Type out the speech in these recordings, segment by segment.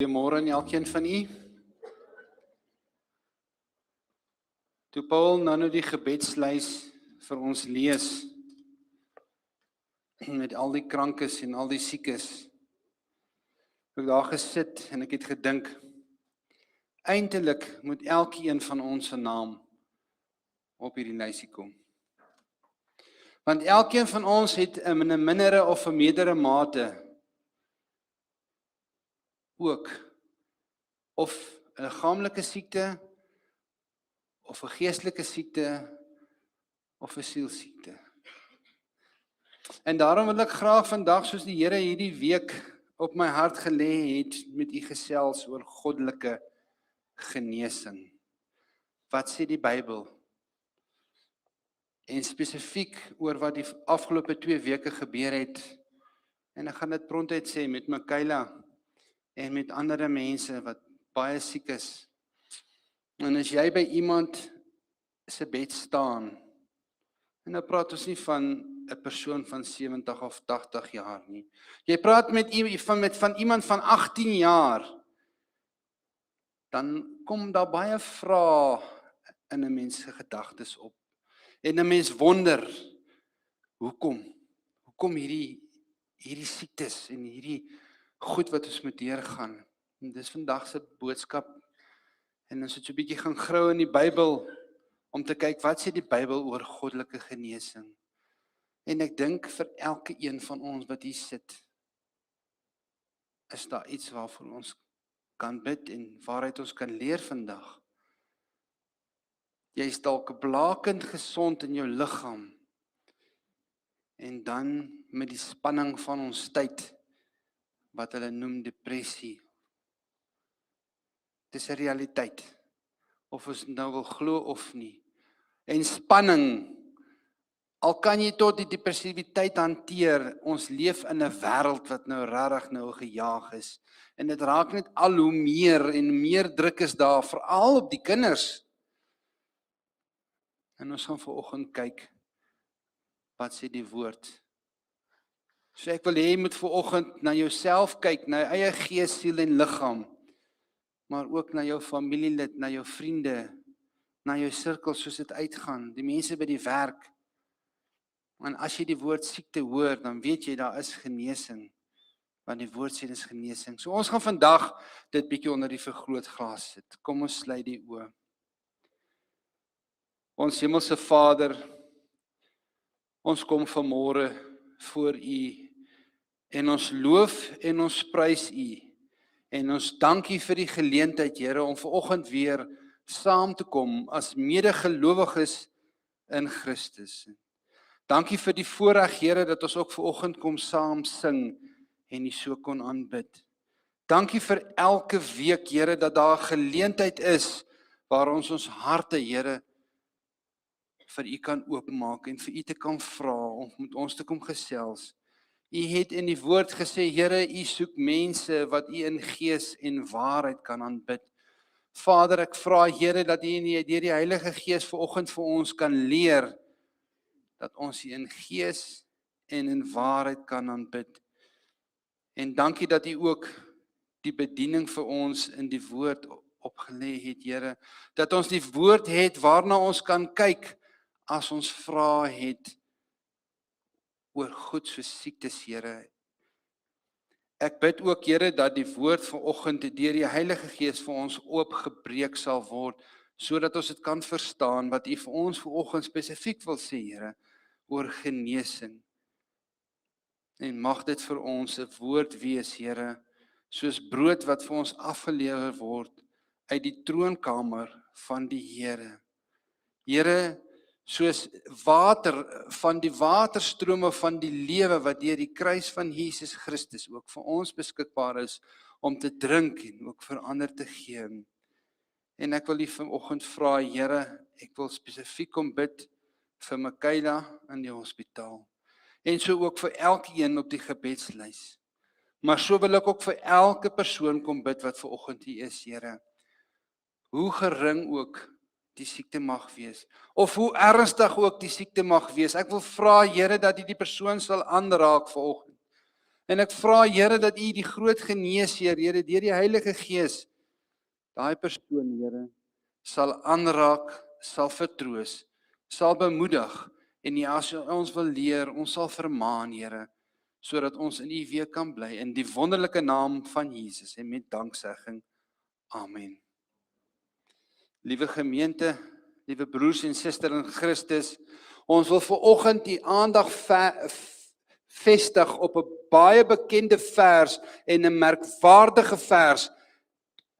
Goeiemôre aan elkeen van u. Toe Paul nou die gebedslys vir ons lees, met al die krankes en al die siekes, het ek daar gesit en ek het gedink, eintlik moet elkeen van ons se naam op hierdie lysie kom. Want elkeen van ons het in 'n mindere of 'n meerdere mate ook of 'n liggaamlike siekte, of 'n geestelike siekte, of 'n sielsiekte. En daarom wil ek graag vandag, soos die Here hierdie week op my hart gelê het, met u gesels oor goddelike genesing. Wat sê die Bybel? En spesifiek oor wat die afgelope 2 weke gebeur het. En ek gaan dit prontuit sê met Michaela en met ander mense wat baie siek is. En as jy by iemand se bed staan, en nou praat ons nie van 'n persoon van 70 of 80 jaar nie. Jy praat met iemand van 18 jaar, dan kom daar baie vrae in 'n mens se gedagtes op. En 'n mens wonder, hoekom hierdie siektes en hierdie goed wat ons moet deurgaan. En dis vandag se boodskap. En ons het so 'n bietjie gaan grou in die Bybel om te kyk wat sê die Bybel oor goddelike genesing. En ek dink vir elke een van ons wat hier sit, is daar iets waarvoor ons kan bid en waaruit ons kan leer vandag. Jy is dalk blakend gesond in jou liggaam. En dan met die spanning van ons tyd, wat hulle noem depressie. Dis 'n realiteit, of ons nou wil glo of nie. En spanning, al kan jy tot die depressiwiteit hanteer, ons leef in 'n wêreld wat nou regtig nou gejaag is. En dit raak net al hoe meer en meer druk is daar, veral op die kinders. En ons gaan vanoggend kyk, wat sê die woord. So ek wil hê jy moet vanoggend na jouself kyk, na jou eie gees, siel en liggaam, maar ook na jou familielid, na jou vriende, na jou sirkel soos dit uitgaan, die mense by die werk. En as jy die woord siekte hoor, dan weet jy daar is genesing, want die woord sê dis genesing. So ons gaan vandag dit bietjie onder die vergrootglas sit. Kom ons sluit die oë. Ons hemelse Vader, ons kom vanmôre voor u en ons loof en ons prys u. En ons dank u vir die geleentheid, Here, om vanoggend weer saam te kom as medegelowiges in Christus. Dankie vir die voorreg, Here, dat ons ook vanoggend kom saam sing en u so kon aanbid. Dankie vir elke week, Here, dat daar 'n geleentheid is waar ons harte, Here, vir u kan oopmaak en vir u te kan vra om met ons te kom gesels. U het in die woord gesê, Here, u soek mense wat u in gees en waarheid kan aanbid. Vader, ek vra, Here, dat u deur die Heilige Gees vanoggend vir ons kan leer, dat ons u in gees en in waarheid kan aanbid. En dankie dat u ook die bediening vir ons in die woord opgelê het, Here, dat ons die woord het waarna ons kan kyk as ons vrae het oor goed soos siektes, Here. Ek bid ook, Here, dat die woord vanoggend deur die Heilige Gees vir ons oopgebreek sal word, sodat ons dit kan verstaan wat u vir ons vanoggend spesifiek wil sê, Here, oor genesing. En mag dit vir ons 'n woord wees, Here, soos brood wat vir ons afgelewer word uit die troonkamer van die Here. Here, soos water van die waterstrome van die lewe wat deur die kruis van Jesus Christus ook vir ons beskikbaar is om te drink en ook vir ander te gee. En ek wil u vanoggend vra, Here, ek wil spesifiek kom bid vir Michaela in die hospitaal. En so ook vir elkeen op die gebedslys. Maar so wil ek ook vir elke persoon kom bid wat vanoggend hier is, Here. Hoe gering ook die siekte mag wees, of hoe ernstig ook die siekte mag wees. Ek wil vra, Here, dat u die persoon sal aanraak vanoggend. En ek vra Here dat U die groot geneesheer, Here, deur die Heilige Gees, daai persoon, Here, sal aanraak, sal vertroos, sal bemoedig en ja, as ons wil leer, ons sal vermaan, Here, sodat ons in U week kan bly in die wonderlike naam van Jesus en met danksegging. Amen. Liewe gemeente, liewe broers en susters in Christus, ons wil vanoggend die aandag vestig op 'n baie bekende vers en 'n merkwaardige vers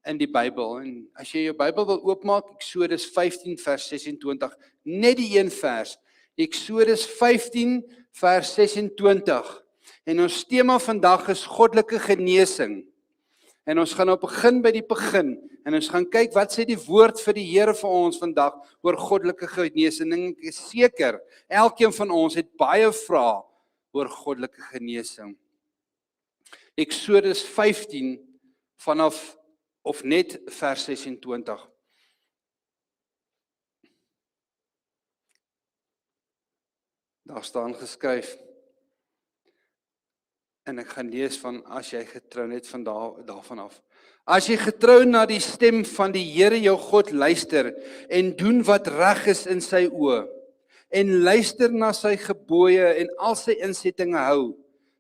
in die Bybel. En as jy jou Bybel wil oopmaak, Eksodus 15 vers 26, net die een vers. Eksodus 15 vers 26. En ons tema vandag is goddelike genesing. En ons gaan nou begin by die begin. En ons gaan kyk wat sê die woord vir die Here vir ons vandag oor goddelike genesing. En ek is seker, elkeen van ons het baie vrae oor goddelike genesing. Eksodus 15 vanaf of net vers 26. Daar staan geskryf. En ek gaan lees van as jy getrou net van daarvan af. As jy getrou na die stem van die Here jou God luister en doen wat reg is in sy oë en luister na sy gebooie en al sy insettinge hou,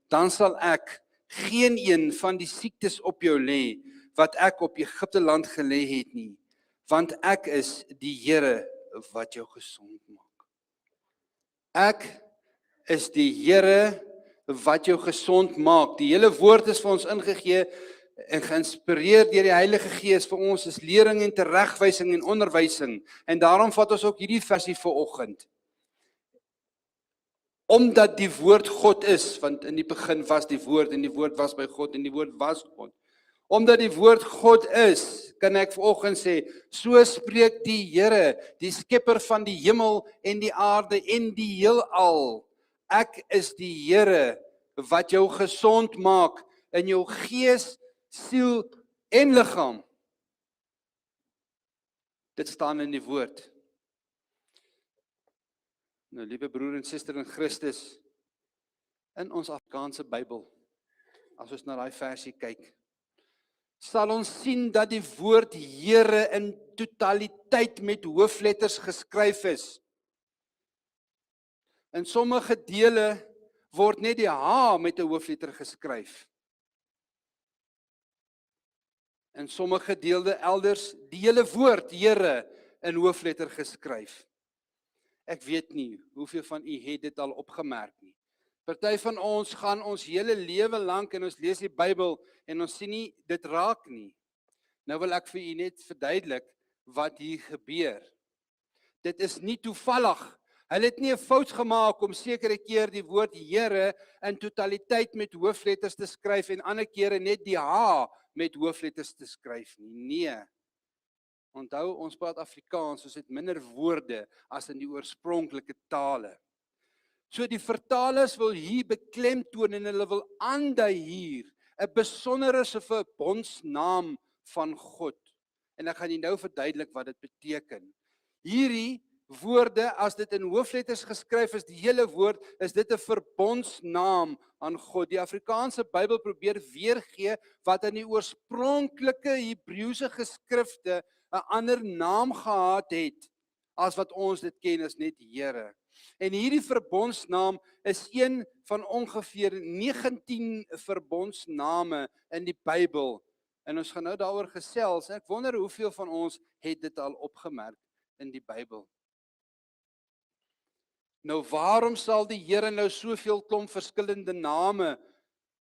dan sal ek geen een van die siektes op jou lê wat ek op Egipte land gelê het nie, want ek is die Here wat jou gesond maak. Ek is die Here wat jou gesond maak. Die hele woord is vir ons ingegee en geïnspireer deur die Heilige Gees vir ons is lering en teregwysing en onderwysing. En daarom vat ons ook hierdie versie vanoggend. Omdat die woord God is, want in die begin was die woord en die woord was by God en die woord was God. Omdat die woord God is, kan ek vanoggend sê, so spreek die Here, die skepper van die hemel en die aarde en die heelal. Ek is die Here wat jou gesond maak in jou gees, siel en liggaam. Dit staan in die woord. Nou, liewe broer en suster in Christus, in ons Afrikaanse Bybel, as ons na daai versie kyk, sal ons sien dat die woord Here in totaliteit met hoofletters geskryf is. In sommige dele word net die H met 'n hoofletter geskryf. In sommige dele elders die hele woord Here in hoofletter geskryf. Ek weet nie hoeveel van u het dit al opgemerk nie. Party van ons gaan ons hele lewe lank en ons lees die Bybel en ons sien nie dit raak nie. Nou wil ek vir u net verduidelik wat hier gebeur. Dit is nie toevallig. Hulle het nie 'n fout gemaak om sekere keer die woord Here in totaliteit met hoofletters te skryf en ander kere net die H met hoofletters te skryf nie. Nee. Onthou, ons praat Afrikaans, ons het minder woorde as in die oorspronklike tale. So die vertalers wil hier beklemtoon en hulle wil aandui hier 'n besondere verbondsnaam van God. En ek gaan nou verduidelik wat dit beteken. Hierdie woorde, as dit in hoofletters geskryf is, die hele woord, is dit 'n verbondsnaam aan God. Die Afrikaanse Bybel probeer weergee wat in die oorspronklike Hebreëse geskrifte 'n ander naam gehad het, as wat ons dit ken as net Here. En hierdie verbondsnaam is een van ongeveer 19 verbondsname in die Bybel. En ons gaan nou daaroor gesels. Ek wonder hoeveel van ons het dit al opgemerk in die Bybel. Nou waarom sal die Here nou soveel klomp verskillende name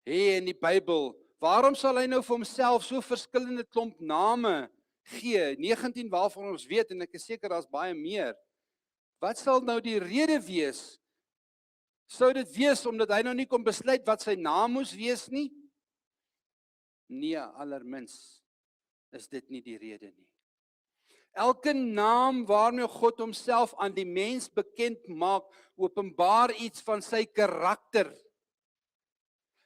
hê in die Bybel? Waarom sal hy nou vir homself so verskillende klomp name gee? 19 waarvan ons weet en ek is seker daar's baie meer. Wat sal nou die rede wees? Sou dit wees omdat hy nou nie kon besluit wat sy naam moes wees nie? Nee, allermins is dit nie die rede nie. Elke naam waarmee God homself aan die mens bekend maak, openbaar iets van sy karakter.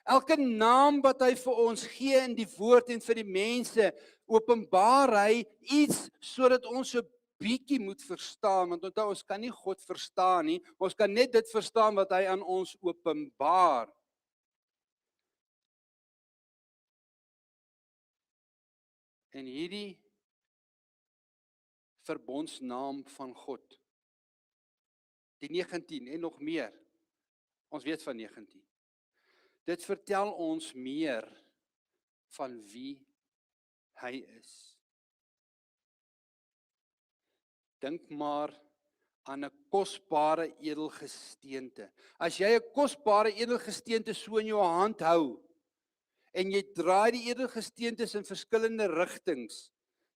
Elke naam wat hy vir ons gee in die woord en vir die mense, openbaar hy iets sodat ons so bietjie moet verstaan, want onthou, ons kan nie God verstaan nie, ons kan net dit verstaan wat hy aan ons openbaar. En hierdie verbondsnaam van God, die 19 en nog meer, ons weet van 19. Dit vertel ons meer van wie hy is. Dink maar aan 'n kosbare edelgesteente. As jy 'n kosbare edelgesteente so in jou hand hou, en jy draai die edelgesteentes in verskillende rigtings,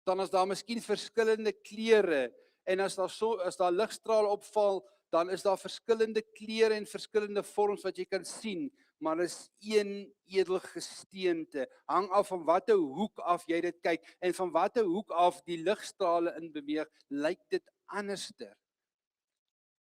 dan is daar miskien verskillende kleure, en as daar ligstraal opval, dan is daar verskillende kleure en verskillende vorms wat jy kan sien, maar is een edelgesteente, hang af van watter hoek af jy dit kyk, en van watter hoek af die ligstrale in beweeg, lyk dit anderster.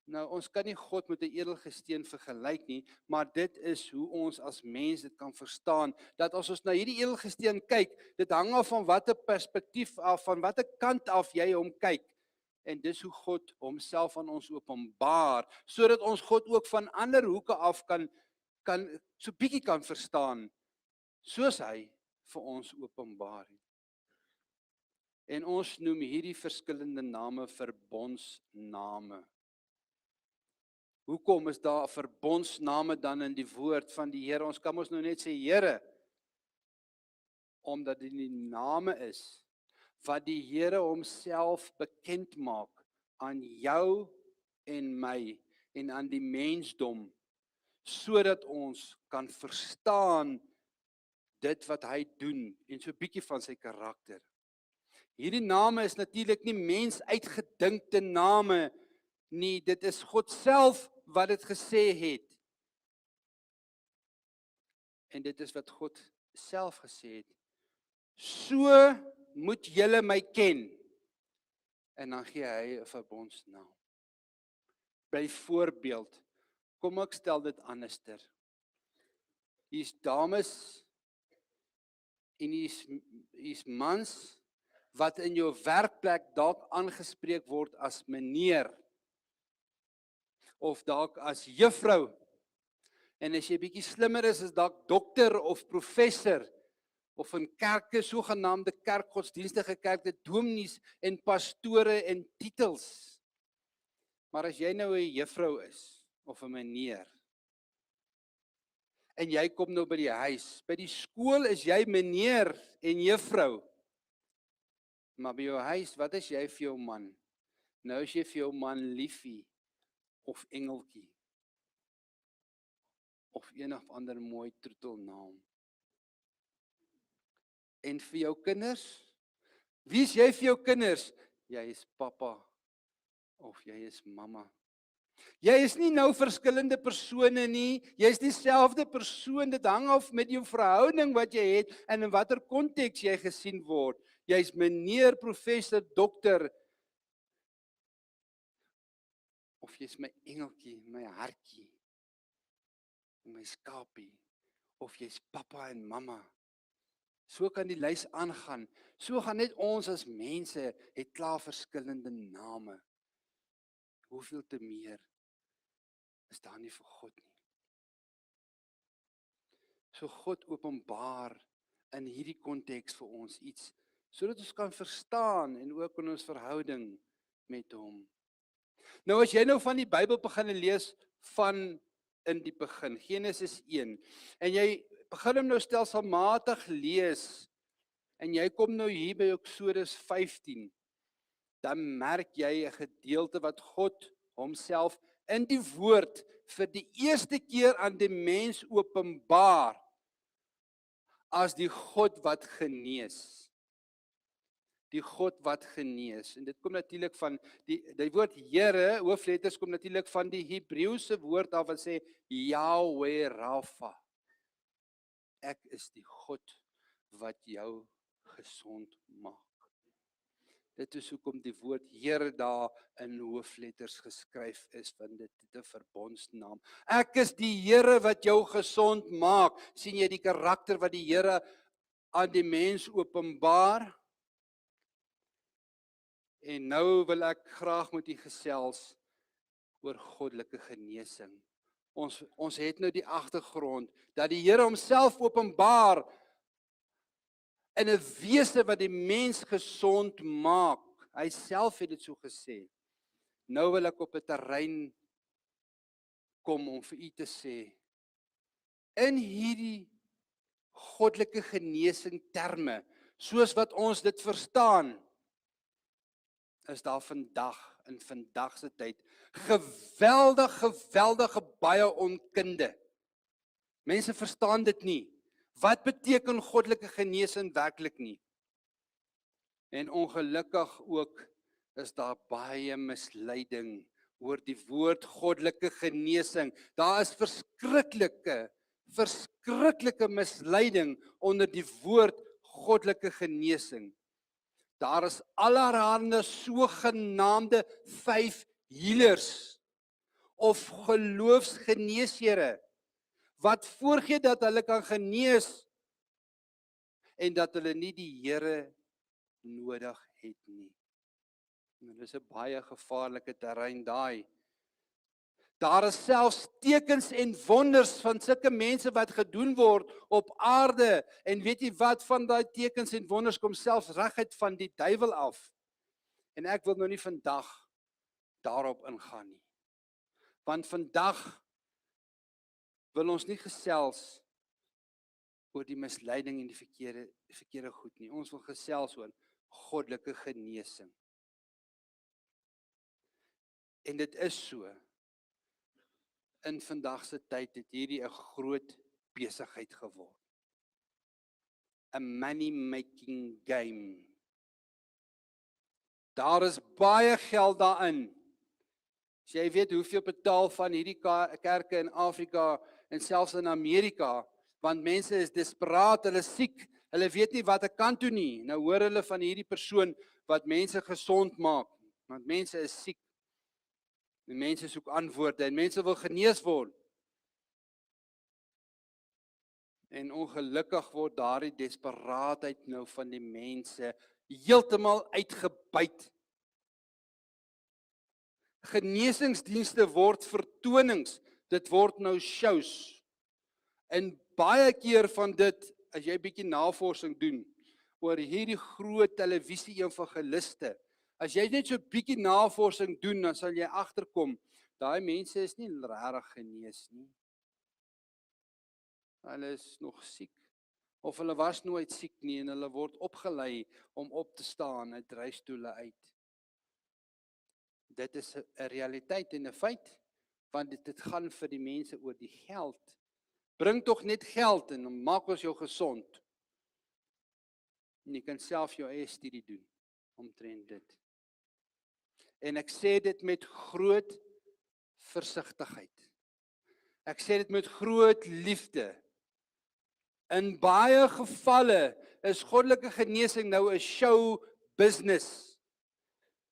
Nou, ons kan nie God met 'n edelgesteen vergelyk nie, maar dit is hoe ons as mens dit kan verstaan, dat as ons na hierdie edelgesteen kyk, dit hang af van watter perspektief af, van watter kant af jy hom kyk, en dis hoe God homself aan ons openbaar, sodat ons God ook van ander hoeke af kan so bietjie kan verstaan, soos hy vir ons openbaar het. En ons noem hierdie verskillende name verbondsname. Hoekom is daar verbondsname dan in die woord van die Here? Ons kan ons nou net sê Here, omdat dit die name is wat die Here homself bekend maak aan jou en my en aan die mensdom, sodat ons kan verstaan dit wat hy doen en so 'n bietjie van sy karakter. Hierdie name is natuurlik nie mens uitgedinkte name nie, dit is God self wat dit gesê het. En dit is wat God self gesê het. So moet julle my ken. En dan gee hy 'n verbondsnaam. Byvoorbeeld, kom ek stel dit anderster. Hier's dames en hier's mans wat in jou werkplek dalk aangespreek word as meneer of dalk as juffrou. En as jy bietjie slimmer is dalk dokter of professor of in kerke, sogenaamde kerkgodsdienstige kerke, dominees en pastore en titels. Maar as jy nou 'n juffrou is of 'n meneer en jy kom nou by die huis, by die skool is jy meneer en juffrou. Maar by jou huis, wat is jy vir jou man? Nou is jy vir jou man liefie of engeltjie of een of ander mooi troetelnaam. En vir jou kinders? Wie is jy vir jou kinders? Jy is pappa of jy is mamma. Jy is nie nou verskillende persone nie, jy is dieselfde persoon, dit hang af met jou verhouding wat jy het en in watter konteks jy gesien word. Jy is meneer, professor, dokter, of jy is my engeltjie, my hartjie, my skapie, of jy is pappa en mamma. So kan die lys aangaan. So gaan net ons as mense het klaar verskillende name. Hoeveel te meer is daar nie vir God nie. So God openbaar in hierdie konteks vir ons iets, sodat ons kan verstaan en ook in ons verhouding met hom. Nou as jy nou van die Bybel begin lees van in die begin, Genesis 1, en jy begin hom nou stelselmatig lees, en jy kom nou hier by Eksodus 15, dan merk jy 'n gedeelte wat God homself in die woord vir die eerste keer aan die mens openbaar as die God wat genees. Die God wat genees. En dit kom natuurlik van die woord Here, hoofletters kom natuurlik van die Hebreëse woord af wat sê Yahweh Rapha. Ek is die God wat jou gesond maak. Dit is hoekom die woord Here daar in hoofletters geskryf is, want dit het 'n verbondsnaam. Ek is die Here wat jou gesond maak. sien jy die karakter wat die Here aan die mens openbaar? En nou wil ek graag met u gesels oor goddelike genesing. Ons het nou die agtergrond dat die Here homself openbaar in 'n wese wat die mens gesond maak. Hy self het dit so gesê. Nou wil ek op 'n terrein kom om vir u te sê, in hierdie goddelike genesing terme, soos wat ons dit verstaan, is daar vandag, in vandag se tyd, geweldige baie onkunde. Mense verstaan dit nie. Wat beteken goddelike genesing werklik nie? En ongelukkig ook is daar baie misleiding oor die woord goddelike genesing. Daar is verskriklike misleiding onder die woord goddelike genesing. Daar is allerhande sogenaamde 5 healers of geloofsgeneesere wat voorgee dat hulle kan genees en dat hulle nie die Here nodig het nie. Nou, dis 'n baie gevaarlike terrein daai. Daar is selfs tekens en wonders van sulke mense wat gedoen word op aarde en weet jy wat van daai tekens en wonders kom selfs reguit van die duiwel af. En ek wil nou nie vandag daarop ingaan nie. Want vandag wil ons nie gesels oor die misleiding en die verkeerde goed nie. Ons wil gesels oor goddelike genesing. En dit is so. In vandag se tyd het hierdie 'n groot besigheid geword. 'n money-making game. Daar is baie geld daarin. As jy weet hoeveel betaal van hierdie kerke in Afrika en selfs in Amerika, want mense is desperaat, hulle is siek, hulle weet nie wat ek kan doen nie. Nou hoor hulle van hierdie persoon wat mense gesond maak, want mense is siek. En mense soek antwoorde en mense wil genees word. En ongelukkig word daardie desperaatheid nou van die mense heeltemal uitgebuit. Genesingsdienste word vertonings, dit word nou shows. En baie keer van dit, as jy 'n bietjie navorsing doen oor hierdie groot televisie-evangeliste, as jy net so 'n bietjie navorsing doen, dan sal jy agterkom, daai mense is nie regtig genees nie. Hulle is nog siek, of hulle was nooit siek nie en hulle word opgelei om op te staan uit reistoele uit. Dit is 'n realiteit en 'n feit, want dit gaan vir die mense oor die geld. Bring tog net geld en dan maak ons jou gesond. En jy kan self jou eie studie doen omtrent dit. En ek sê dit met groot versigtigheid. Ek sê dit met groot liefde. In baie gevalle is goddelike genesing nou 'n show business.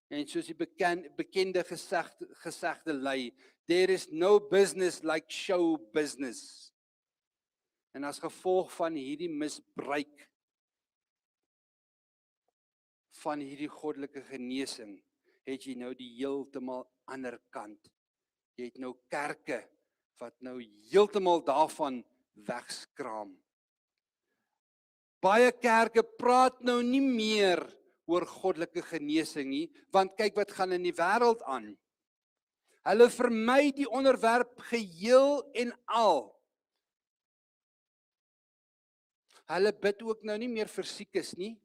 En soos die bekende gesegde lei, there is no business like show business. En as gevolg van hierdie misbruik van hierdie goddelike genesing, het jy nou die heeltemal ander kant. Jy het nou kerke wat nou heeltemal daarvan wegskraam. Baie kerke praat nou nie meer oor goddelike genesing nie, want kyk wat gaan in die wêreld aan. Hulle vermy die onderwerp geheel en al. Hulle bid ook nou nie meer vir siekes nie,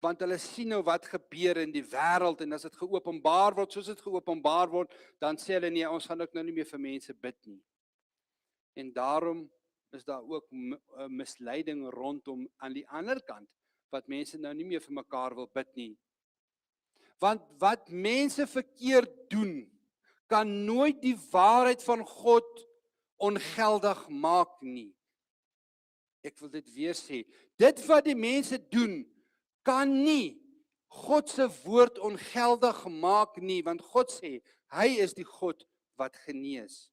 want hulle sien nou wat gebeur in die wêreld en as dit geopenbaar word, soos dit geopenbaar word, dan sê hulle nee, ons gaan ook nou nie meer vir mense bid nie. En daarom is daar ook misleiding rondom aan die ander kant, wat mense nou nie meer vir mekaar wil bid nie. Want wat mense verkeerd doen, kan nooit die waarheid van God ongeldig maak nie. Ek wil dit weer sê, dit wat die mense doen, kan nie God se woord ongeldig maak nie, want God sê, hy is die God wat genees.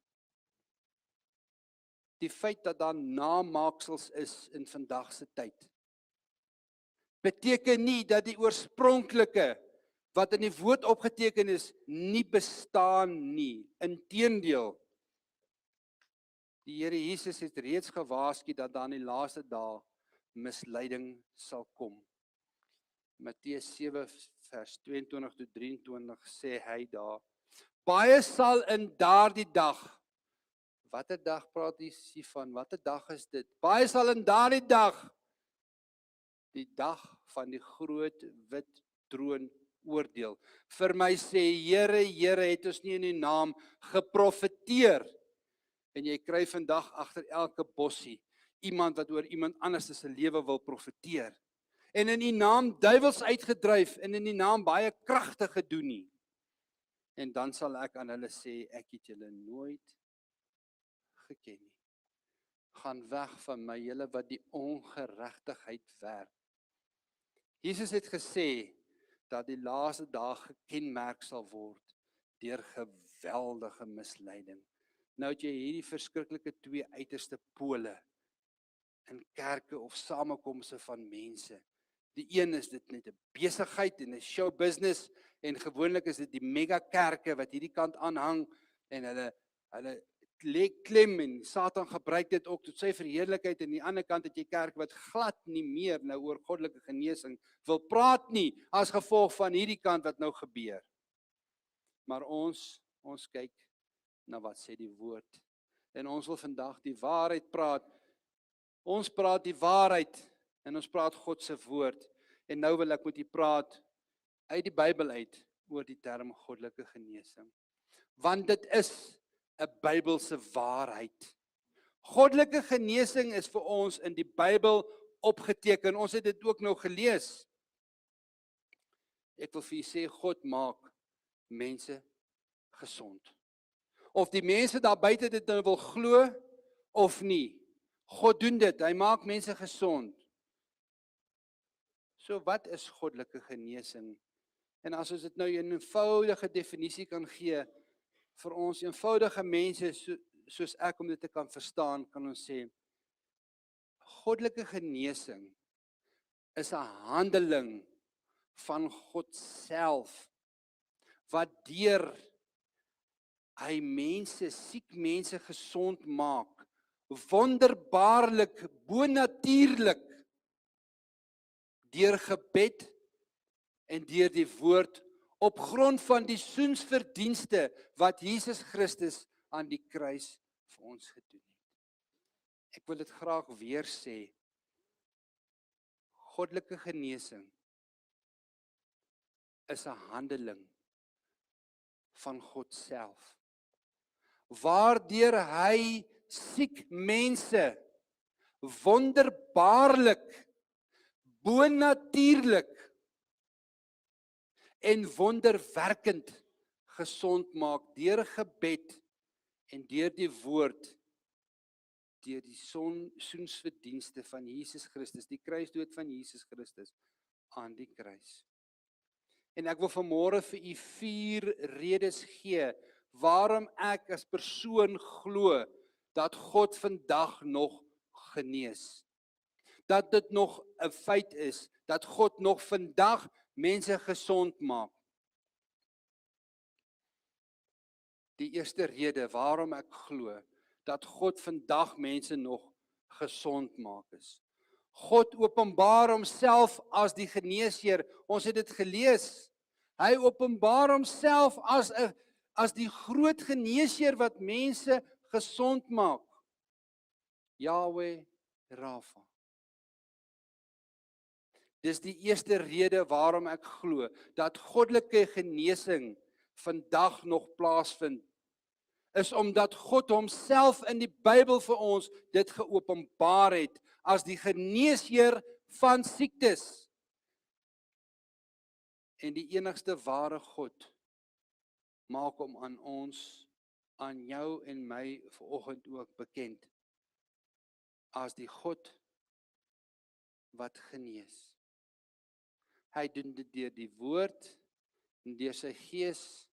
Die feit dat daar namaaksels is in vandag se tyd, beteken nie dat die oorspronklike, wat in die woord opgeteken is, nie bestaan nie. Inteendeel, die Here Jesus het reeds gewaarsku dat daar in die laaste dae misleiding sal kom. Matteus 7 vers 22 tot 23 sê hy daar, baie sal in daardie dag, watter dag praat hy van, watter dag is dit? Baie sal in daardie dag, die dag van die groot wit troon oordeel. Vir my sê, Here, Here, het ons nie in die naam geprofeteer. En jy kry vandag agter elke bossie iemand wat oor iemand anders se lewe wil profeteer. En in die naam duiwels uitgedryf en in die naam baie kragtig gedoen nie. En dan sal ek aan hulle sê, ek het julle nooit geken nie. Gaan weg van my, julle wat die ongeregtigheid werk. Jesus het gesê dat die laaste dag gekenmerk sal word deur geweldige misleiding. Nou het jy hierdie verskriklike twee uiterste pole in kerke of samekomste van mense. Die een is dit net 'n besigheid en 'n show business en gewoonlik is dit die mega kerke wat hierdie kant aanhang en hulle lê klem en Satan gebruik dit ook tot sy verheerlikheid. En aan die ander kant het jy kerk wat glad nie meer nou oor goddelike genesing wil praat nie as gevolg van hierdie kant wat nou gebeur. Maar ons kyk na wat sê die woord. En ons wil vandag die waarheid praat. Ons praat die waarheid en ons praat God se woord. En nou wil ek met u praat uit die Bybel uit oor die term goddelike genesing. Want dit is 'n Bybelse waarheid. Goddelike genesing is vir ons in die Bybel opgeteken. Ons het dit ook nou gelees. Ek wil vir u sê, God maak mense gesond. Of die mense daar buite dit nou wil glo of nie. God doen dit, hy maak mense gesond. So wat is goddelike genesing? En as ons dit nou 'n eenvoudige definisie kan gee, vir ons eenvoudige mense soos ek om dit te kan verstaan, kan ons sê, goddelike genesing is 'n handeling van God self, wat deur hy mense, siek mense gesond maak, wonderbaarlik, bonatuurlik, deur gebed en deur die woord, op grond van die soensverdienste wat Jesus Christus aan die kruis vir ons gedoen het. Ek wil dit graag weer sê, goddelike genesing is 'n handeling van God self, waardeur hy siek mense wonderbaarlik, bonatuurlik en wonderwerkend gesond maak deur gebed en deur die woord, deur die soensverdienste van Jesus Christus, die kruisdood van Jesus Christus aan die kruis. En ek wil vanmôre vir u 4 redes gee waarom ek as persoon glo dat God vandag nog genees. Dat dit nog 'n feit is, dat God nog vandag mense gesond maak. Die eerste rede waarom ek glo dat God vandag mense nog gesond maak is. God openbaar homself as die geneesheer. Ons het dit gelees. Hy openbaar homself as die groot geneesheer wat mense gesond maak. Yahweh Rafa. Dis die eerste rede waarom ek glo dat goddelike genesing vandag nog plaasvind, is omdat God homself in die Bybel vir ons dit geopenbaar het as die geneesheer van siektes. En die enigste ware God maak hom aan ons, aan jou en my vanoggend ook bekend as die God wat genees. Hy doen dit deur die woord en deur sy gees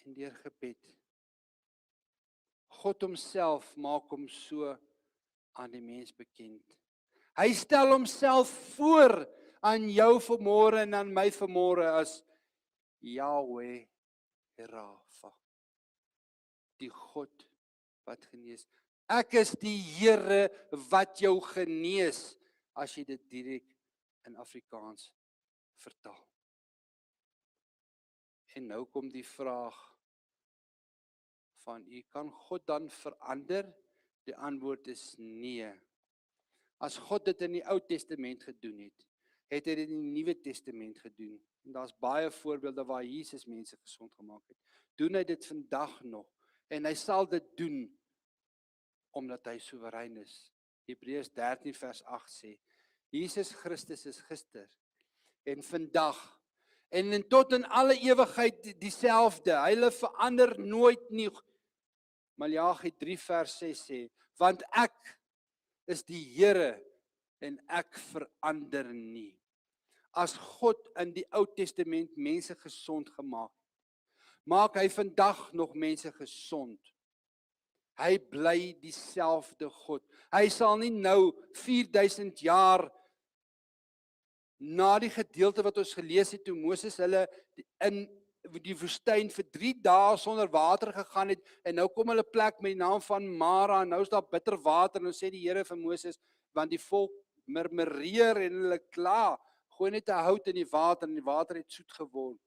en deur gebed. God homself maak hom so aan die mens bekend. Hy stel homself voor aan jou vanmôre en aan my vanmôre as Yahweh Rafa, die God wat genees. Ek is die Here wat jou genees, as jy dit direk in Afrikaans vertaal. En nou kom die vraag van kan God dan verander? Die antwoord is nee. As God dit in die Ou Testament gedoen het, het hy dit in die Nuwe Testament gedoen. En daar's baie voorbeelde waar Jesus mense gesond gemaak het. Doen hy dit vandag nog? En hy sal dit doen omdat hy soewerein is. Hebreërs 13 vers 8 sê, Jesus Christus is gister en vandag en tot in alle ewigheid dieselfde. Hy verander nooit nie. Maleagi 3 vers 6 sê, want ek is die Here en ek verander nie. As God in die Ou Testament mense gesond gemaak, maak hy vandag nog mense gesond. Hy bly dieselfde God. Hy sal nie nou 4000 jaar na die gedeelte wat ons gelees het, toe Moses hulle in die woestyn vir 3 dae sonder water gegaan het, en nou kom hulle plek met die naam van Mara, en nou is daar bitter water, en nou sê die Here vir Moses, want die volk murmureer en hulle kla, gooi net 'n hout in die water, en die water het soet geword.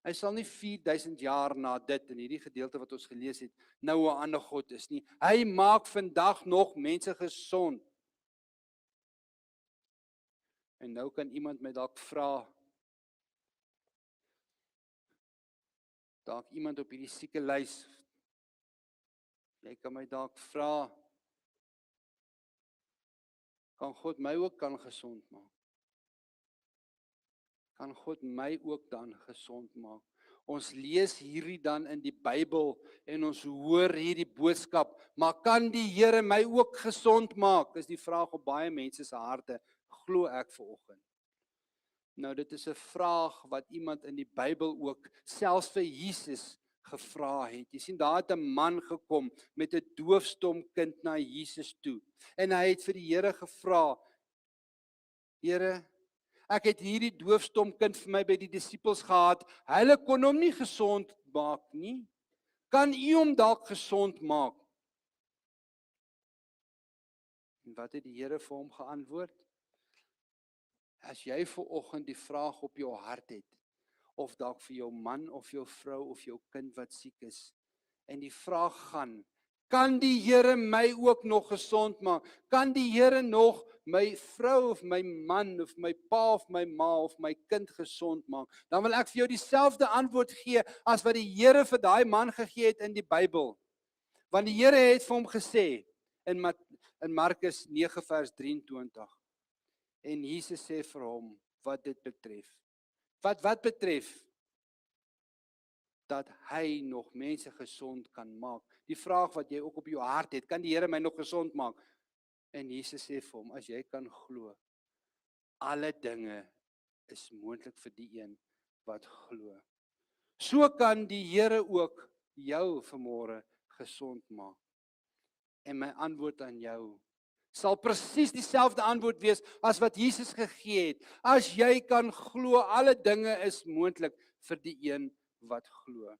Hy sal nie 4000 jaar na dit, in hierdie gedeelte wat ons gelees het, nou 'n ander God is nie. Hy maak vandag nog mense gesond. En nou kan iemand my dalk vra, dalk iemand op hierdie sieke lys, jy kan my dalk vra, kan God my ook gesond maak? Kan God my ook dan gesond maak? Ons lees hierdie dan in die Bybel en ons hoor hierdie boodskap, maar kan die Here my ook gesond maak? Is die vraag op baie mense se harte, glo ek vanoggend. Nou dit is 'n vraag wat iemand in die Bybel ook selfs vir Jesus gevra het. Jy sien, daar het 'n man gekom met 'n doofstom kind na Jesus toe. En hy het vir die Here gevra, Here, ek het hierdie doofstom kind vir my by die disippels gehad. Hulle kon hom nie gesond maak nie. Kan U hom dalk gesond maak? En wat het die Here vir hom geantwoord? As jy vanoggend die vraag op jou hart het, of dalk vir jou man of jou vrou of jou kind wat siek is, en die vraag gaan, kan die Here my ook nog gesond maak? Kan die Here nog my vrou of my man of my pa of my ma of my kind gesond maak? Dan wil ek vir jou dieselfde antwoord gee as wat die Here vir daai man gegee het in die Bybel. Want die Here het vir hom gesê in Markus 9 vers 23. En Jesus sê vir hom wat dit betref. Wat betref? Dat hy nog mense gesond kan maak. Die vraag wat jy ook op jou hart het, kan die Here my nog gesond maak? En Jesus sê vir hom, as jy kan glo, alle dinge is moontlik vir die een wat glo. So kan die Here ook jou vanmôre gesond maak. En my antwoord aan jou sal presies dieselfde antwoord wees as wat Jesus gegee het. As jy kan glo, alle dinge is moontlik vir die een wat glo.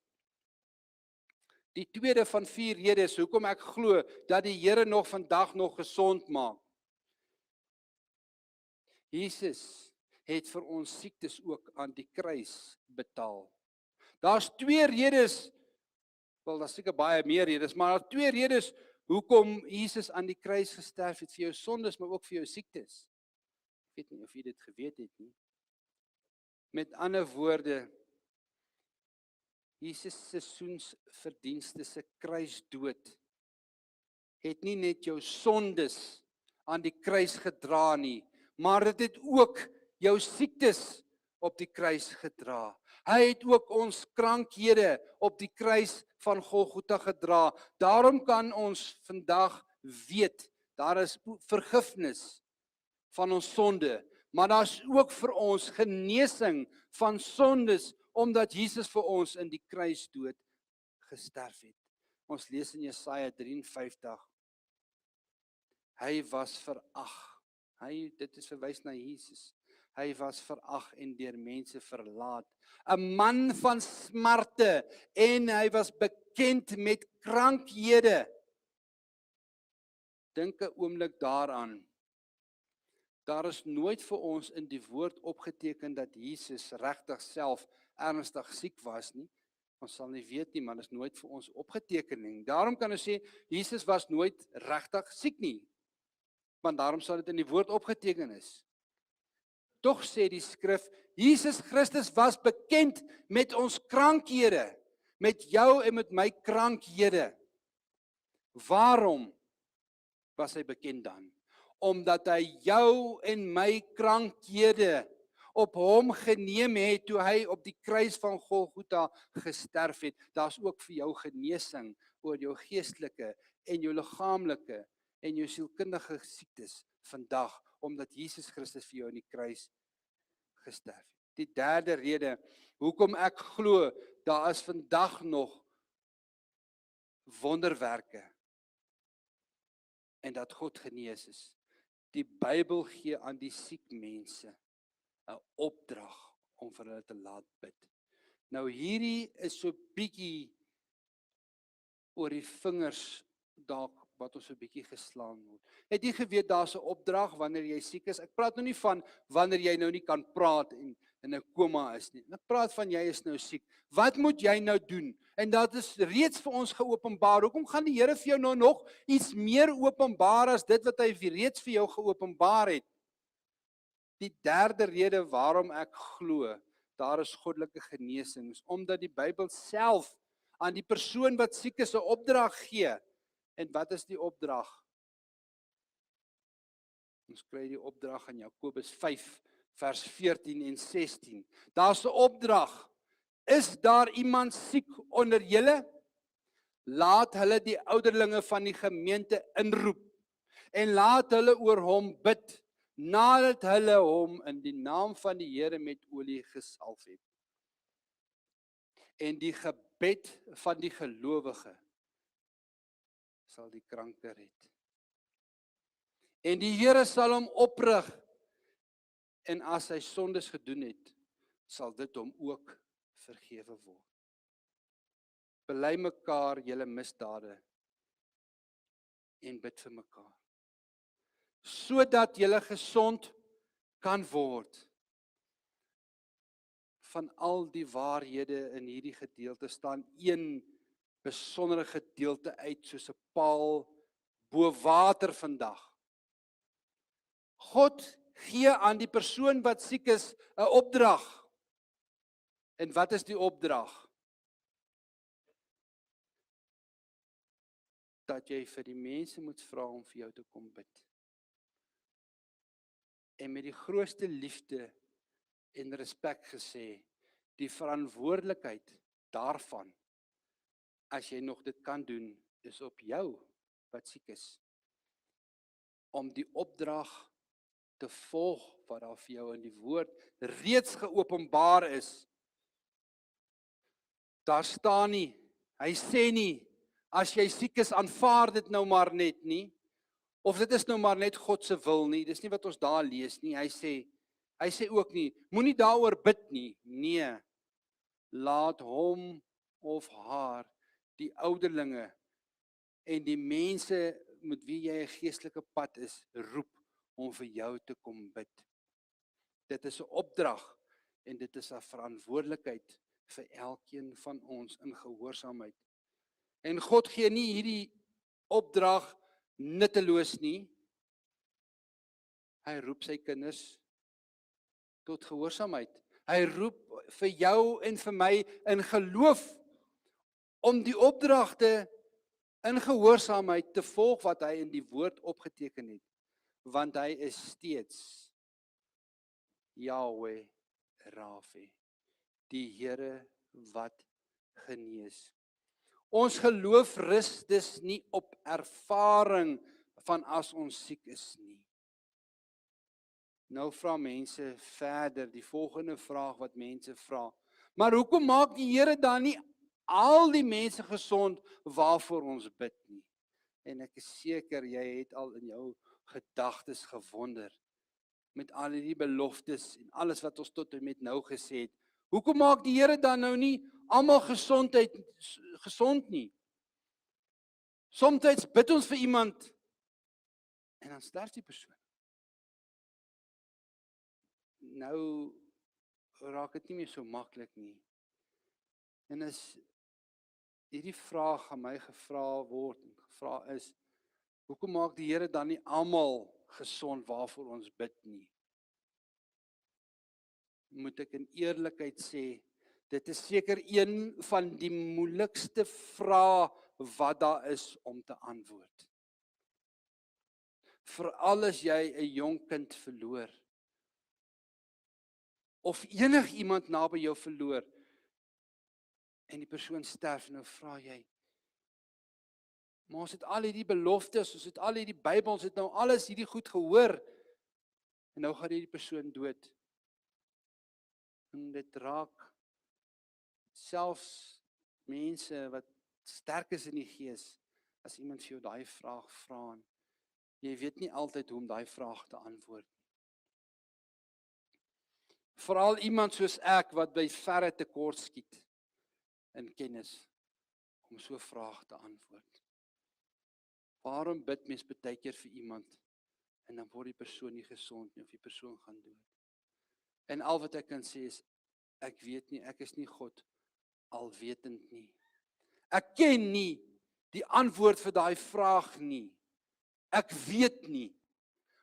Die tweede van 4 redes hoekom ek glo dat die Here nog vandag nog gesond maak. Jesus het vir ons siektes ook aan die kruis betaal. Daar's 2 redes, wel daar's seker baie meer redes, maar daar's 2 redes hoekom Jesus aan die kruis gesterf het, vir jou sondes, maar ook vir jou siektes. Ek weet nie of jy dit geweet het nie. Met ander woorde, Jesus se seisoensverdienste se kruisdood het nie net jou sondes aan die kruis gedra nie, maar dit het ook jou siektes op die kruis gedra. Hy het ook ons krankhede op die kruis van Golgotha gedra. Daarom kan ons vandag weet, daar is vergifnis van ons sonde, maar daar is ook vir ons genesing van sondes, omdat Jesus vir ons in die kruisdood gesterf het. Ons lees in Jesaja 53. Hy was verag. Dit is verwys na Jesus. Hy was verag en deur mense verlaat. 'n Man van smarte en hy was bekend met krankhede. dink 'n oomblik daaraan. Daar is nooit vir ons in die woord opgeteken dat Jesus regtig self ernstig siek was nie. Ons sal nie weet nie, maar dit is nooit vir ons opgeteken nie. Daarom kan ons sê Jesus was nooit regtig siek nie. Want daarom sal dit in die woord opgeteken is. Tog sê die skrif, Jesus Christus was bekend met ons krankhede, met jou en met my krankhede. Waarom was hy bekend dan? Omdat hy jou en my krankhede op hom geneem het toe hy op die kruis van Golgotha gesterf het. Daar's ook vir jou genesing oor jou geestelike en jou liggaamlike en jou sielkundige siektes vandag, omdat Jesus Christus vir jou in die kruis gesterf het. Die derde rede, hoekom ek glo, daar is vandag nog wonderwerke en dat God genees is. Die Bybel gee aan die siek mense 'n opdrag om vir hulle te laat bid. Nou hierdie is so bietjie oor die vingers dalk wat ons so bietjie geslaan word. Het jy geweet daar's 'n opdrag wanneer jy siek is? Ek praat nou nie van wanneer jy nou nie kan praat en in 'n koma is nie. Ek praat van jy is nou siek. Wat moet jy nou doen? En dat is reeds vir ons geopenbaar. Hoekom gaan die Here vir jou nou nog iets meer openbaar as dit wat hy reeds vir jou geopenbaar het? Die derde rede waarom ek glo daar is goddelike genesing, is omdat die Bybel self aan die persoon wat siek is 'n opdrag gee. En wat is die opdrag? Ons kry die opdrag in Jakobus 5 vers 14 en 16. Daar's 'n opdrag. Is daar iemand siek onder julle? Laat hulle die ouderlinge van die gemeente inroep en laat hulle oor hom bid, nadat hulle hom in die naam van die Here met olie gesalf het. En die gebed van die gelowige sal die kranke red. En die Here sal hom oprig, en as hy sondes gedoen het, sal dit hom ook vergewe word. Bely mekaar julle misdade en bid vir mekaar, sodat julle gesond kan word. Van al die waarhede in hierdie gedeelte staan een besondere gedeelte uit soos 'n paal bo water vandag. God gee aan die persoon wat siek is 'n opdrag. En wat is die opdrag? Dat jy vir die mense moet vra om vir jou te kom bid. En met die grootste liefde en respek gesê, die verantwoordelikheid daarvan, as jy nog dit kan doen, is op jou wat siek is, om die opdrag te volg wat daar vir jou in die woord reeds geopenbaar is. Daar staan nie, hy sê nie, as jy siek is, aanvaar dit nou maar net nie, of dit is nou maar net God se wil nie, dis nie wat ons daar lees nie, hy sê ook nie, moenie daaroor bid nie, nee, laat hom of haar, die ouderlinge en die mense met wie jy 'n geestelike pad is, roep om vir jou te kom bid. Dit is 'n opdrag en dit is 'n verantwoordelikheid vir elkeen van ons in gehoorsaamheid. En God gee nie hierdie opdrag nutteloos nie. Hy roep sy kinders tot gehoorsaamheid. Hy roep vir jou en vir my in geloof om die opdragte in gehoorsaamheid te volg wat hy in die woord opgeteken het. Want hy is steeds Yahweh Rafi, die Here wat genees. Ons geloof rus dus nie op ervaring van as ons siek is nie. Nou vra mense verder, die volgende vraag wat mense vra. Maar hoekom maak die Here dan nie al die mense gesond waarvoor ons bid nie? En ek is seker jy het al in jou gedagtes gewonder met al die beloftes en alles wat ons tot en met nou gesê het. Hoekom maak die Here dan nou nie almal gesond nie? Somstyds bid ons vir iemand En dan sterf die persoon. Nou raak dit nie meer so maklik nie. En as hierdie vraag aan my gevra word en gevra is, hoekom maak die Here dan nie almal gesond waarvoor ons bid nie? Moet ek in eerlikheid sê, dit is seker een van die moeilikste vrae wat daar is om te antwoord. Veral as jy 'n jong kind verloor, of enigiemand naby jou verloor, en die persoon sterf, nou vra jy, maar ons het al hierdie beloftes, ons het al hierdie Bybel, ons het nou alles hierdie goed gehoor, en nou gaan hierdie persoon dood. En dit raak selfs mense wat sterk is in die gees, as iemand vir jou daai vraag vra, jy weet nie altyd hoe om daai vraag te antwoord. Veral iemand soos ek, wat by verre tekort skiet in kennis, om so 'n vraag te antwoord. Waarom bid mens baie keer vir iemand, en dan word die persoon nie gesond nie, of die persoon gaan dood? En al wat ek kan sê is, ek weet nie, ek is nie God alwetend nie. Ek ken nie die antwoord vir daai vraag nie. Ek weet nie.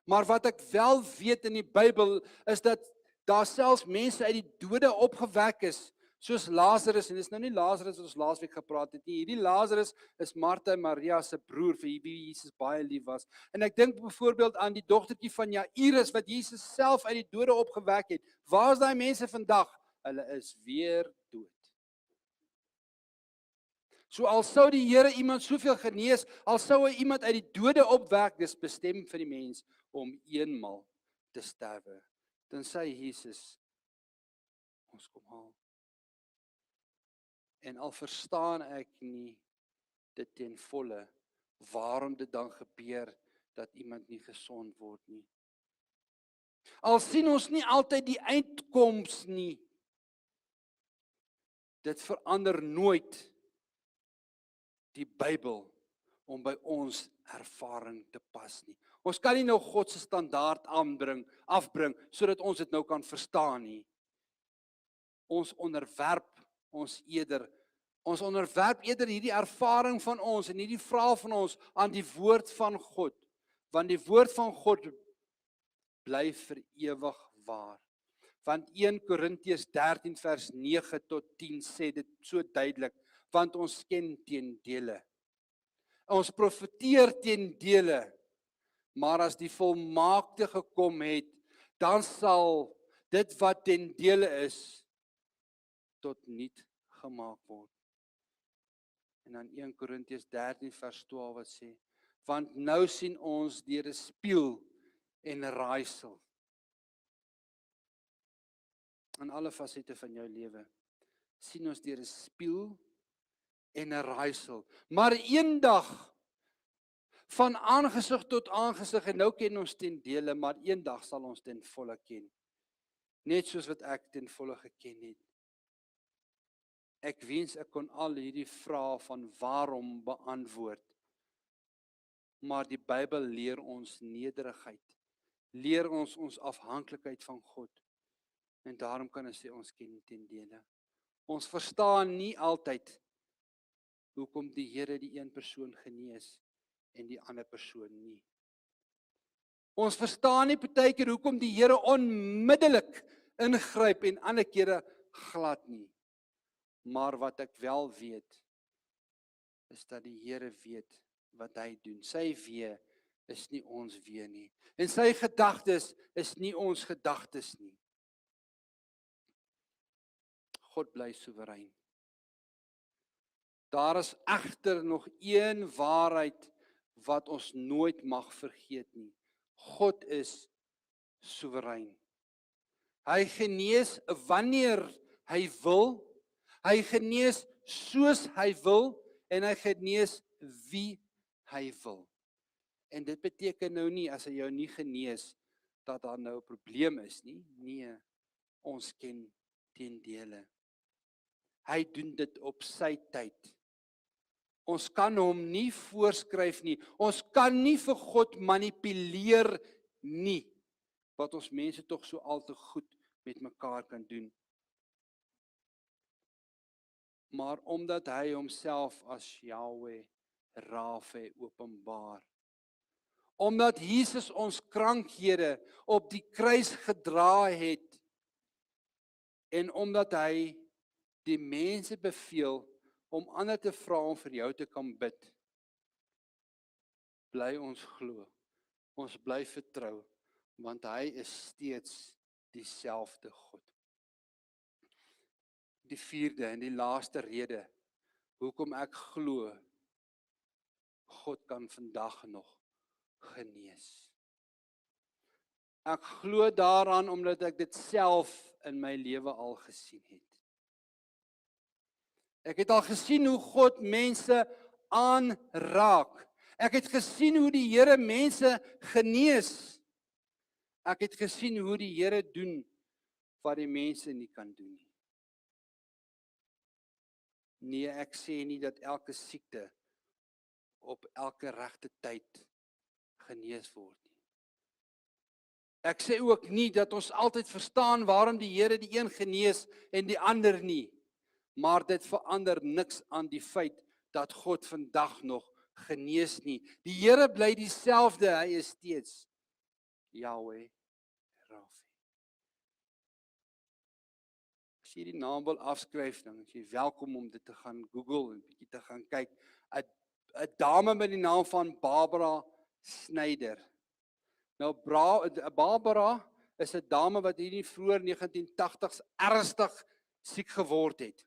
Maar wat ek wel weet in die Bybel, is dat daar selfs mense uit die dode opgewek is, soos Lazarus, en dis nou nie Lazarus wat ons laasweek gepraat het nie. Hierdie Lazarus is Martha en Maria se broer, vir wie Jesus baie lief was. En ek dink byvoorbeeld aan die dogtertjie van Jairus, wat Jesus self uit die dode opgewek het. Waar is daai mense vandag? Hulle is weer dood. So al sou die Here iemand soveel genees, al sou hy iemand uit die dode opwek, dis bestem vir die mens om eenmal te sterwe. Tensy Jesus ons kom haal. En al verstaan ek nie dit ten volle, waarom dit dan gebeur dat iemand nie gesond word nie. Al sien ons nie altyd die uitkoms nie, dit verander nooit die Bybel om by ons ervaring te pas nie. Ons kan nie nou God se standaard afbring, sodat ons dit nou kan verstaan nie. Ons onderwerp eerder hierdie ervaring van ons en hierdie vraag van ons aan die woord van God, want die woord van God bly vir ewig waar. Want 1 Korintiërs 13 vers 9 tot 10 sê dit so duidelik, want ons ken teen dele. Ons profeteer teen dele, maar as die volmaakte gekom het, dan sal dit wat ten dele is, tot niet gemaak word. En dan 1 Korintiërs 13 vers 12 wat sê, want nou sien ons deur 'n spieël en 'n raaisel. In alle fasette van jou lewe sien ons deur 'n spieël en 'n raaisel. Maar eendag van aangesig tot aangesig, en nou ken ons ten dele, maar eendag sal ons ten volle ken. Net soos wat ek ten volle geken het. Ek wens ek kon al hierdie vrae van waarom beantwoord. Maar die Bybel leer ons nederigheid. Leer ons afhanklikheid van God. En daarom kan ons sê ons ken ten dele. Ons verstaan nie altyd hoekom die Here die een persoon genees en die ander persoon nie. Ons verstaan nie partykeer hoekom die Here onmiddellik ingryp en ander kere glad nie. Maar wat ek wel weet, is dat die Here weet wat hy doen. Sy weë is nie ons weë nie. En sy gedagtes is nie ons gedagtes nie. God bly soewerein. Daar is egter nog een waarheid wat ons nooit mag vergeet nie. God is soewerein. Hy genees wanneer hy wil, hy genees soos hy wil, en hy genees wie hy wil. En dit beteken nou nie, as hy jou nie genees, dat daar nou 'n probleem is nie. Nee, ons ken ten dele. Hy doen dit op sy tyd. Ons kan hom nie voorskryf nie. Ons kan nie vir God manipuleer nie. Wat ons mense tog so al te goed met mekaar kan doen. Maar omdat hy homself as Yahweh Rafe openbaar. Omdat Jesus ons krankhede op die kruis gedra het en omdat hy die mense beveel om ander te vra om vir jou te kan bid, bly ons glo, ons bly vertrou, want hy is steeds dieselfde God. Die vierde en die laaste rede, hoekom ek glo, God kan vandag nog genees. Ek glo daaraan omdat ek dit self in my lewe al gesien het. Ek het al gesien hoe God mense aanraak. Ek het gesien hoe die Here mense genees. Ek het gesien hoe die Here doen wat die mense nie kan doen nie. Nee, ek sê nie dat elke siekte op elke regte tyd genees word nie. Ek sê ook nie dat ons altyd verstaan waarom die Here die een genees en die ander nie. Maar dit verander niks aan die feit dat God vandag nog genees nie. Die Here bly dieselfde, hy is steeds Yahweh Rafe. As jy die naam wil afskryf, dan is jy welkom om dit te gaan Google en bietjie te gaan kyk. 'n dame met die naam van Barbara Snyder. Nou Barbara is 'n dame wat hier in die vroeë 1980s ernstig siek geword het.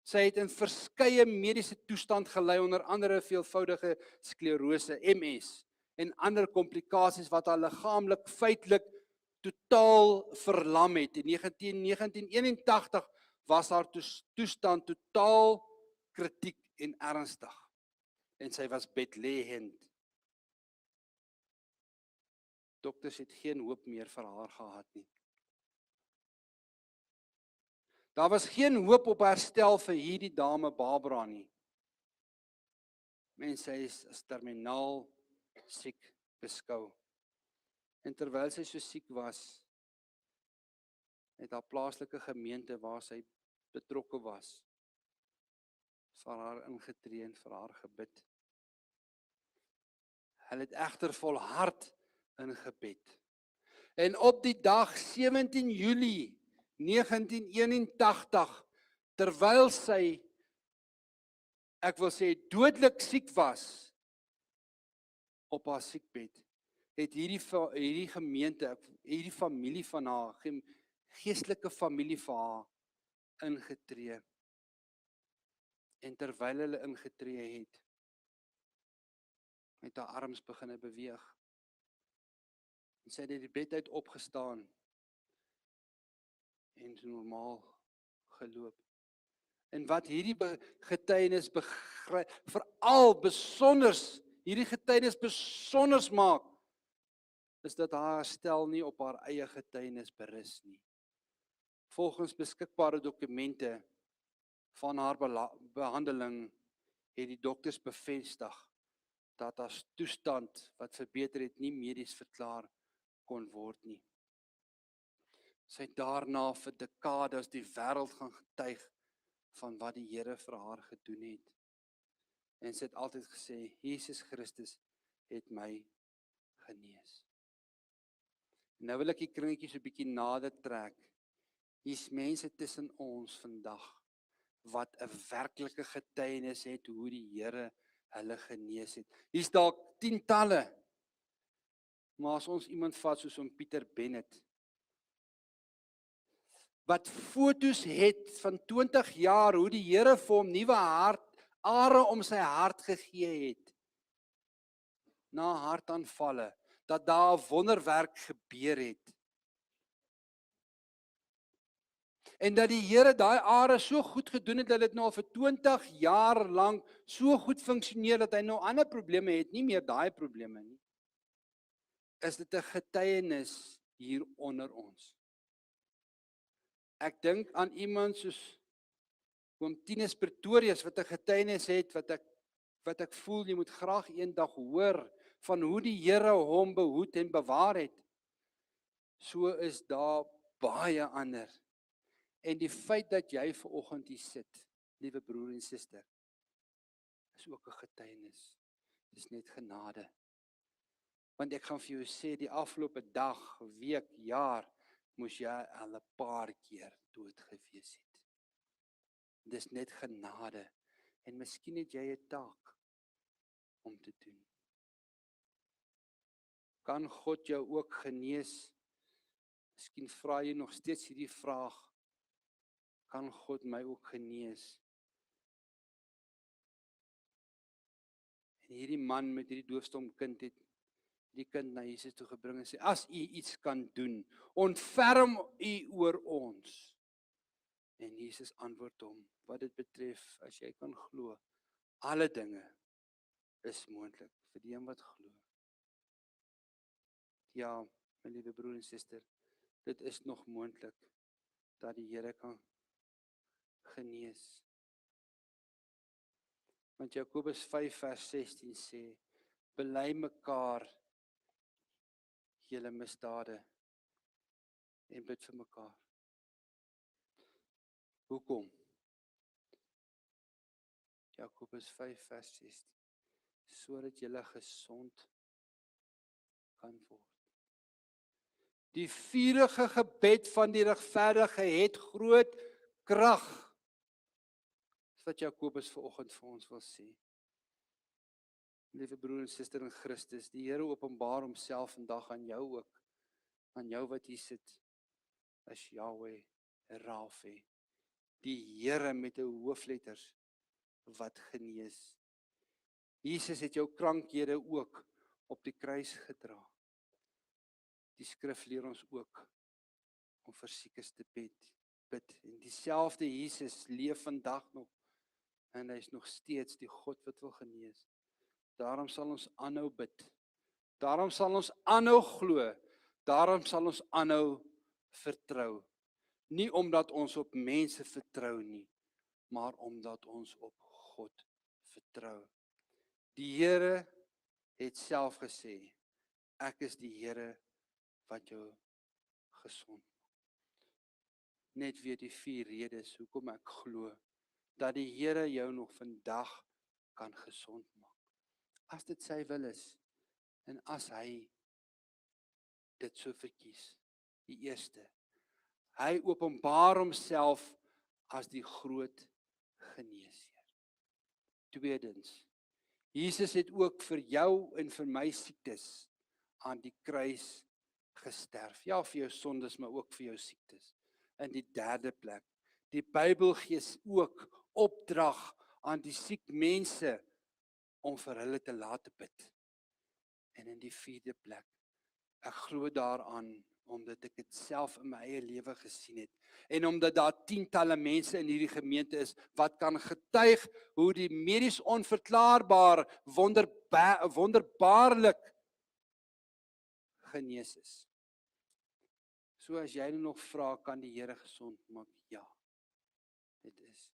Sy het in verskeie mediese toestand gelei, onder andere veelvoudige sklerose, MS, en ander komplikasies wat haar liggaamlik feitelik totaal verlam het. In 1981 was haar toestand totaal kritiek en ernstig. En sy was bedleggend. Dokters het geen hoop meer vir haar gehad nie. Daar was geen hoop op herstel vir hierdie dame Barbara nie. Mense is as terminaal siek beskou. En terwyl sy so siek was, het haar plaaslike gemeente waar sy betrokke was, vir haar ingetree en vir haar gebid. Hulle het egter volhard in gebed. En op die dag 17 Julie 1981, terwyl sy, ek wil sê, dodelik siek was op haar siekbed, het hierdie gemeente, hierdie familie van haar, geestelike familie van haar ingetree. En terwyl hulle ingetree het haar arms begine beweeg. En sy het uit die bed uit opgestaan en normaal geloop. En wat hierdie getuienis veral besonders, hierdie getuienis besonders maak, is dat haar herstel nie op haar eie getuienis berus nie. Volgens beskikbare dokumente van haar behandeling het die dokters bevestig dat haar toestand wat verbeter het nie medies verklaar kon word nie. Sy het daarna vir dekades die wêreld gaan getuig van wat die Here vir haar gedoen het. En sy het altyd gesê, Jesus Christus het my genees. Nou wil ek die kringetjies 'n bietjie nader trek. Hier's mense tussen ons vandag wat 'n werklike getuienis het hoe die Here hulle genees het. Hier's dalk tientalle. Maar as ons iemand vat soos om Pieter Bennett, wat foto's het van 20 jaar, hoe die Here vir hom nuwe are om sy hart gegee het, na hartaanvalle, dat daar 'n wonderwerk gebeur het. En dat die Here daai are so goed gedoen het, dat dit nou al vir 20 jaar lank so goed funksioneer, dat hy nou ander probleme het, nie meer daai probleme nie. Is dit 'n getuienis hier onder ons? Ek dink aan iemand soos oom Tinus Pretorius, wat 'n getuienis het, wat ek wat ek voel, jy moet graag eendag hoor, van hoe die Here hom behoed en bewaar het. So is daar baie ander. En die feit dat jy vanoggend hier sit, liewe broer en suster, is ook 'n getuienis. Dis net genade. Want ek gaan vir jou sê, die afgelope dag, week, jaar, moes jy al 'n paar keer dood gewees het. Dis net genade. En miskien het jy 'n taak om te doen. Kan God jou ook genees? Miskien vra jy nog steeds hierdie vraag, kan God my ook genees? En hierdie man met hierdie doofstom kind het die kind na Jesus toe gebring en sê, as u iets kan doen, ontferm u oor ons. En Jesus antwoord hom, wat dit betref, as jy kan glo, alle dinge is moontlik vir die een wat glo. Ja, my liewe broer en suster, dit is nog moontlik dat die Here kan genees. Want Jakobus 5 vers 16 sê, bely mekaar julle misdade en bid vir mekaar. Hoekom? Jakobus 5 vers 16, sodat julle gesond kan word. Die vurige gebed van die regverdige het groot krag. Dis wat Jakobus vanoggend vir ons wil sê. Liewe broer en suster in Christus, die Here openbaar homself vandag aan jou ook, aan jou wat hier sit, as Yahweh Rafa, die Here met 'n hoofletters wat genees. Jesus het jou krankhede ook op die kruis gedra. Die skrif leer ons ook om vir siekes te bid. En dieselfde Jesus leef vandag nog en hy is nog steeds die God wat wil genees. Daarom sal ons aanhou bid. Daarom sal ons aanhou glo. Daarom sal ons aanhou vertrou. Nie omdat ons op mense vertrou nie, maar omdat ons op God vertrou. Die Here het self gesê, ek is die Here wat jou gesond maak. Net weer die 4 redes hoekom ek glo dat die Here jou nog vandag kan gesond maak. As dit sy wil is en as hy dit so verkies. Die eerste, hy openbaar homself as die groot geneesheer. Tweedens, Jesus het ook vir jou en vir my siektes aan die kruis gesterf. Ja, vir jou sondes, maar ook vir jou siektes. In die derde plek, die Bybel gee ook opdrag aan die siek mense om vir hulle te laat bid. En in die vierde plek, ek glo daaraan, omdat ek dit self in my eie lewe gesien het, en omdat daar tientalle mense in hierdie gemeente is, wat kan getuig hoe die medies onverklaarbaar, wonderbaarlik genees is. So as jy nog vra, kan die Here gesond maak? Ja, dit is.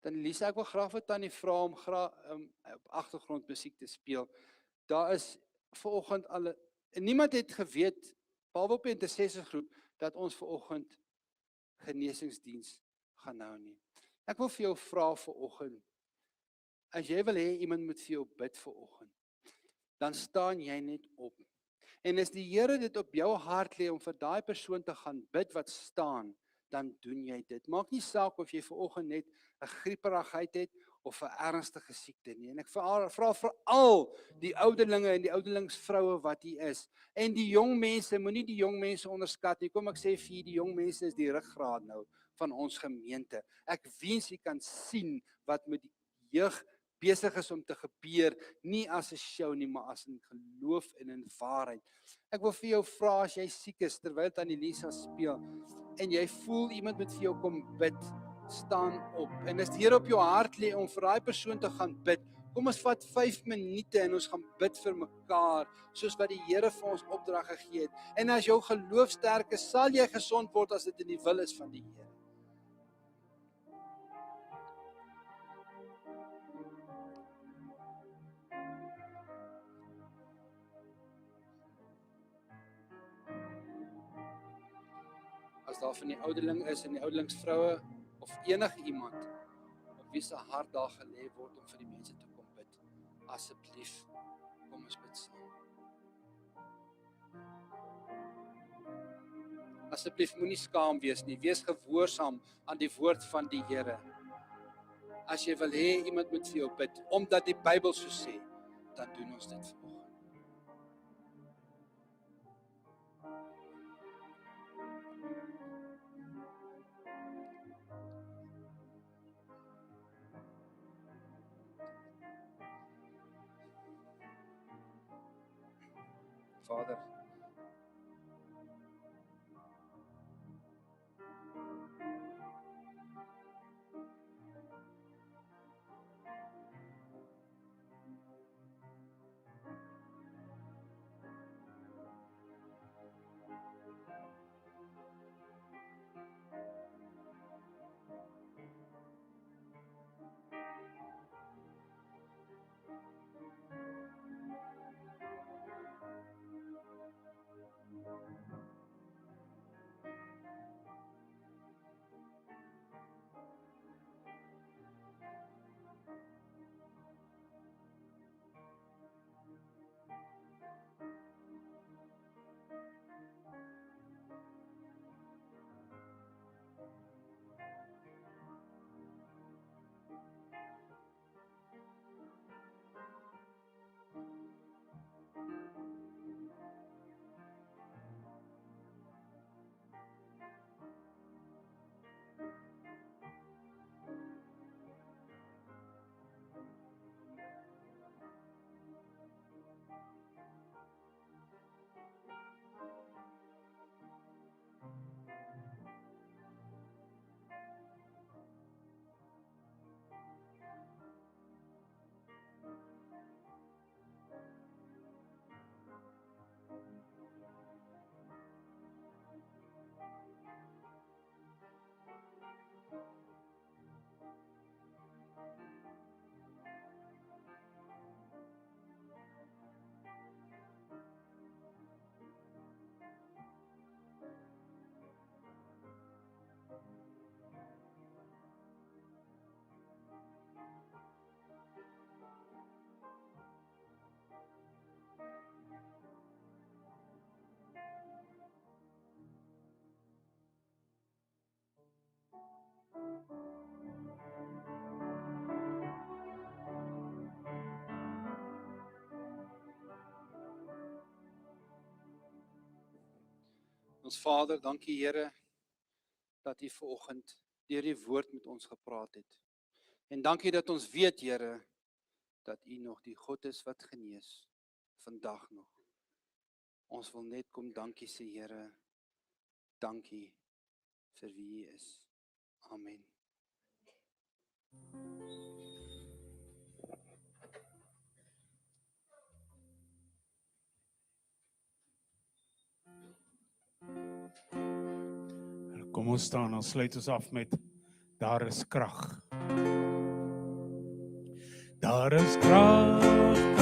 Dan Lisa, ek wil graag vir Tannie vra om op agtergrondmusiek te speel. Daar is vanoggend al, en niemand het geweet, behalwe op die intercessorsgroep, dat ons vanoggend genesingsdiens gaan hou nie. Ek wil vir jou vra vanoggend, as jy wil hê iemand moet vir jou bid vanoggend, dan staan jy net op. En as die Here dit op jou hart lê om vir daai persoon te gaan bid wat staan, dan doen jy dit. Maak nie saak of jy vanoggend net 'n grieperigheid het of 'n ernstige siekte nie. En ek vra veral die ouderlinge en die ouderlingsvroue wat hier is. En die jong mense, moenie die jong mense onderskat nie. Kom ek sê vir die jong mense is die ruggraat nou van ons gemeente. Ek wens jy kan sien wat met die jeug besig is om te gebeur, nie as 'n show nie, maar as in geloof en in waarheid. Ek wil vir jou vra, as jy siek is, terwyl Tannie Lisa speel, en jy voel iemand moet vir jou kom bid, staan op. En as die Here op jou hart lê om vir daai persoon te gaan bid, kom ons vat 5 minute en ons gaan bid vir mekaar, soos wat die Here vir ons opdrag gegee het. En as jou geloof sterk is, sal jy gesond word as dit in die wil is van die Here. as daar van die ouderling is en die ouderlingsvroue of enige iemand op wie se hart daar gelê word om vir die mense te kom bid, asseblief, kom ons bid saam. Asseblief moenie skaam wees nie, wees gehoorsaam aan die woord van die Here. As jy wil hê iemand moet vir jou bid, omdat die Bybel so sê, dan doen ons dit vanoggend. Vader, ons Vader, dankie Here, dat U vanoggend deur die woord met ons gepraat het. En dankie dat ons weet, Here, dat U nog die God is wat genees, vandag nog. Ons wil net kom dankie sê, Here, dankie vir wie U is. Amen. Kom ons staan, ons sluit ons af met Daar is krag. Daar is krag